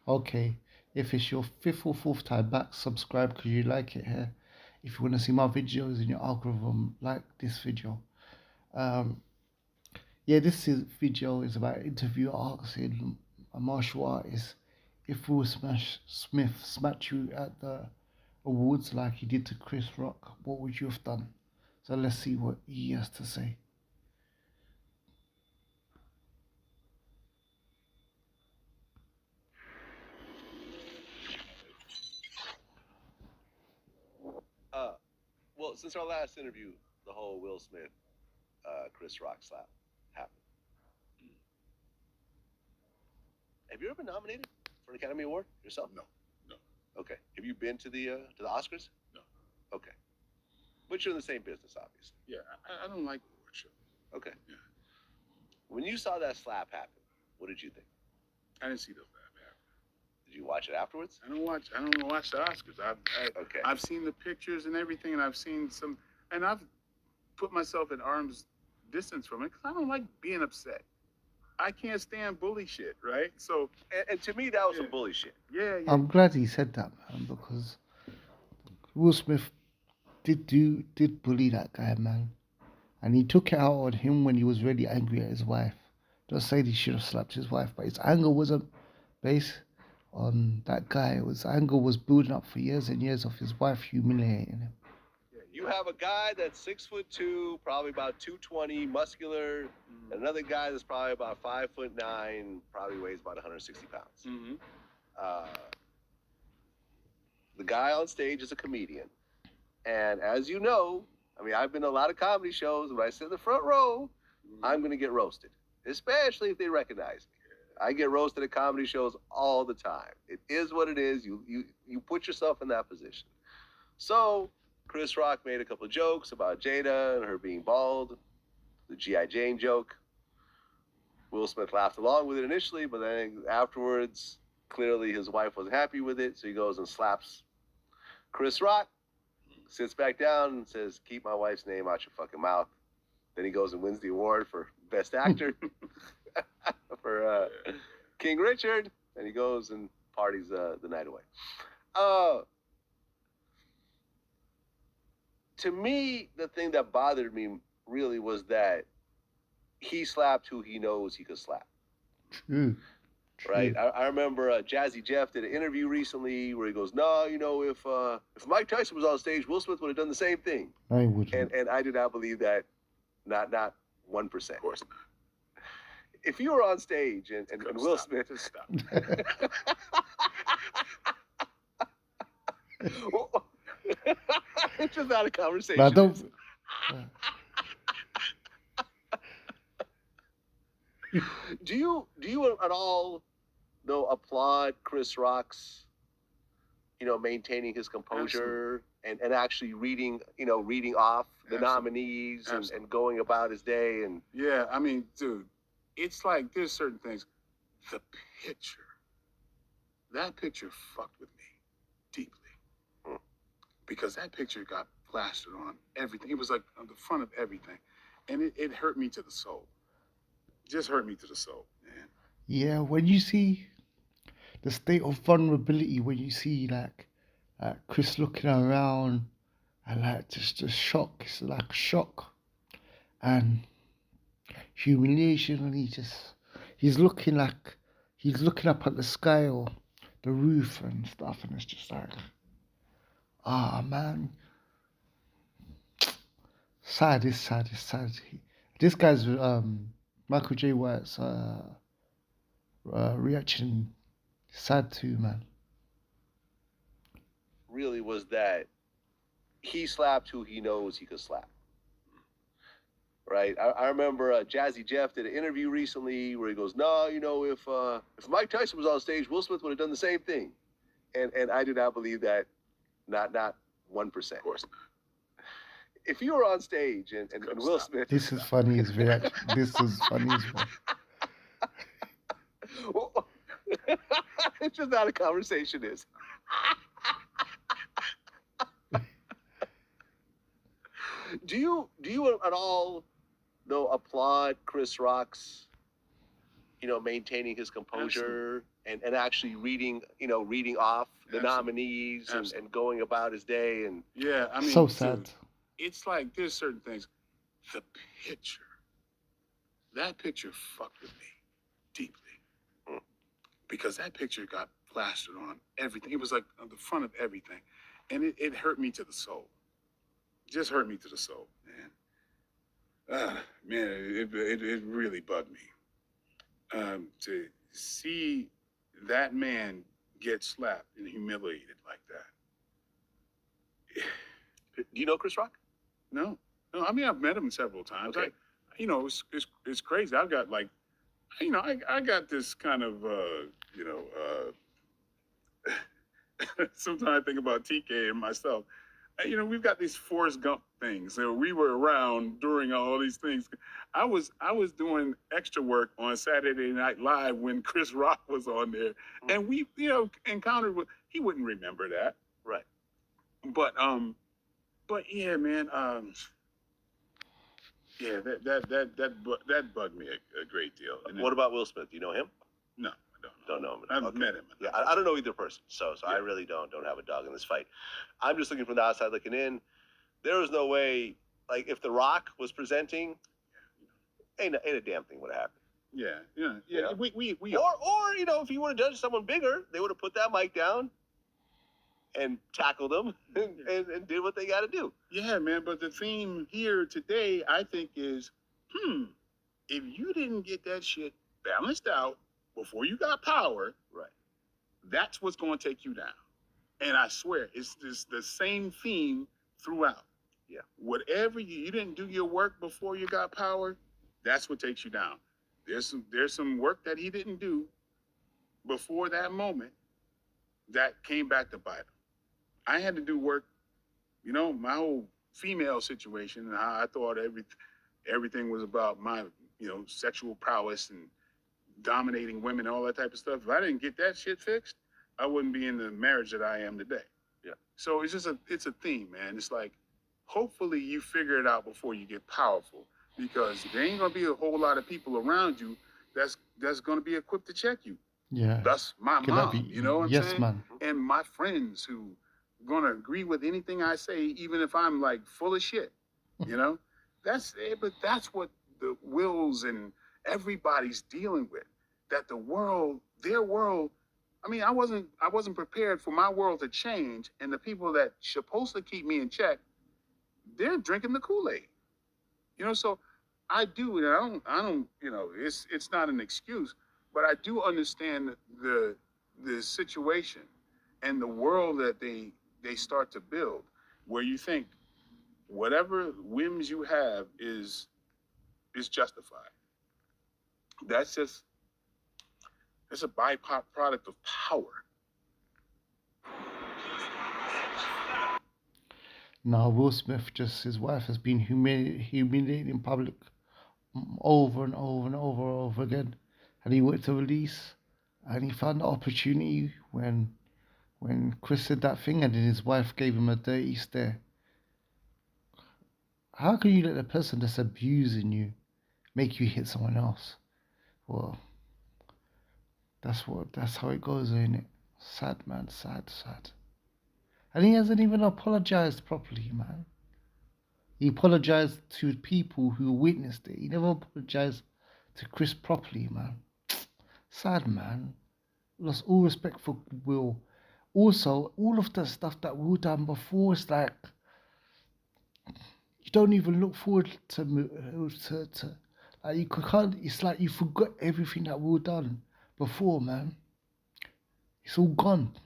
Okay, if it's your fifth or fourth time back, subscribe because you like it here. If you want to see my videos in your algorithm, like this video. Um, yeah, video is about an interview asking a martial artist if Smith smacked you at the awards like he did to Chris Rock, what would you have done? So let's see what he has to say. Uh, well, since our last interview, the whole Will Smith, Chris Rock slap happened. Have you ever been nominated for an Academy Award yourself? No, no. Okay. Have you been to the Oscars? No. Okay. But you're in the same business, obviously. Yeah, I don't like award shows. Okay. Yeah. When you saw that slap happen, what did you think? I didn't see those that happen. Did you watch it afterwards? I don't watch the Oscars. Okay. I've seen the pictures and everything, and I've seen some, and I've put myself at arm's distance from it because I don't like being upset. I can't stand bully shit, right? So, and to me, that was some bully shit. Yeah. I'm glad he said that, man, because Will Smith did bully that guy, man, and he took it out on him when he was really angry at his wife. Just saying he should have slapped his wife, but his anger wasn't based on that guy. His anger was building up for years and years of his wife humiliating him. You have a guy that's 6'2", probably about 220, muscular, and another guy that's probably about 5'9", probably weighs about 160 pounds. Mm-hmm. The guy on stage is a comedian, and as you know, I mean, I've been to a lot of comedy shows, and when I sit in the front row, I'm going to get roasted, especially if they recognize me. I get roasted at comedy shows all the time. It is what it is. You put yourself in that position. So Chris Rock made a couple of jokes about Jada and her being bald, the G.I. Jane joke. Will Smith laughed along with it initially, but then afterwards, clearly his wife wasn't happy with it, so he goes and slaps Chris Rock, sits back down and says, "Keep my wife's name out your fucking mouth." Then he goes and wins the award for Best Actor for King Richard, and he goes and parties the night away. To me, the thing that bothered me really was that he slapped who he knows he could slap. True. Right? I remember Jazzy Jeff did an interview recently where he goes, "No, you know, if Mike Tyson was on stage, Will Smith would have done the same thing." I wouldn't. And I do not believe that, not 1%. Of course not. If you were on stage and Will Smith, just stop. It's just not a conversation. I don't. Do you at all though applaud Chris Rock's, maintaining his composure and actually reading off the nominees and going about his day and yeah, I mean, dude, it's like there's certain things. The picture, that picture fucked with me deeply because that picture got plastered on everything. It was like on the front of everything, and it hurt me to the soul. Just hurt me to the soul, man. Yeah, when you see the state of vulnerability, when you see like Chris looking around and like just a shock, it's like shock and humiliation, and he's looking up at the sky or the roof and stuff, and it's just like, man, sad. It's sad. This guy's Michael J. White's reaction, sad too, man. really was that he slapped who he knows he could slap. Right? I remember Jazzy Jeff did an interview recently where he goes, "No, you know, if Mike Tyson was on stage, Will Smith would have done the same thing." And I do not believe that, not 1%. Of course not. If you were on stage and Will Smith, This is funny as reaction. This is funny as well. It's just not a conversation, is. Do you at all though applaud Chris Rock's maintaining his composure and actually reading off the nominees and going about his day. And yeah, I mean, So sad. dude, it's like there's certain things. The picture, that picture fucked with me deeply because that picture got plastered on everything. It was like on the front of everything, and it hurt me to the soul. Just hurt me to the soul, man. Man, it really bugged me to see that man get slapped and humiliated like that. do you know Chris Rock? No, I mean I've met him several times. Okay. It's crazy. I've got like, I got this kind of sometimes I think about TK and myself. We've got these Forrest Gump things. We were around during all these things. I was doing extra work on Saturday Night Live when Chris Rock was on there, and we encountered with. He wouldn't remember that, right? But yeah, man. Yeah, that bugged me a great deal. And what about Will Smith? Do you know him? No, I don't know him. I've met him. Yeah, I don't know either person, so yeah. I really don't have a dog in this fight. I'm just looking from the outside looking in. There was no way, like if The Rock was presenting, ain't a damn thing would have happened. Yeah. We or if he would have judged someone bigger, they would have put that mic down and tackled them and did what they got to do. Yeah, man. But the theme here today, I think, is, if you didn't get that shit balanced out before you got power, right? That's what's going to take you down. And I swear, it's the same theme throughout. Yeah. Whatever you didn't do your work before you got power, that's what takes you down. There's some work that he didn't do before that moment that came back to bite him. I had to do work, my whole female situation and how I thought everything was about my, sexual prowess and dominating women, all that type of stuff. If I didn't get that shit fixed, I wouldn't be in the marriage that I am today. Yeah. So it's a theme, man. It's like, hopefully you figure it out before you get powerful, because there ain't gonna be a whole lot of people around you that's gonna be equipped to check you. Yeah. That's my mom, you know what I'm saying? Man. And my friends who gonna agree with anything I say, even if I'm like full of shit, That's it, but that's what the Wills and everybody's dealing with. That their world. I mean, I wasn't prepared for my world to change, and the people that supposed to keep me in check, they're drinking the Kool-Aid. So I do, and I don't, it's not an excuse, but I do understand the situation and the world that they start to build, where you think whatever whims you have is justified. It's a byproduct of power. Now, Will Smith, his wife has been humiliated in public over and over again. And he went to release, and he found the opportunity when Chris said that thing, and then his wife gave him a dirty stare. How can you let the person that's abusing you make you hit someone else? Well, that's how it goes, ain't it? Sad, man, sad. And he hasn't even apologized properly, man. He apologized to people who witnessed it. He never apologized to Chris properly, man. Sad, man. Lost all respect for Will. Also, all of the stuff that Will done before, it's like you don't even look forward to like you can't. It's like you forgot everything that Will done before, man. It's all gone.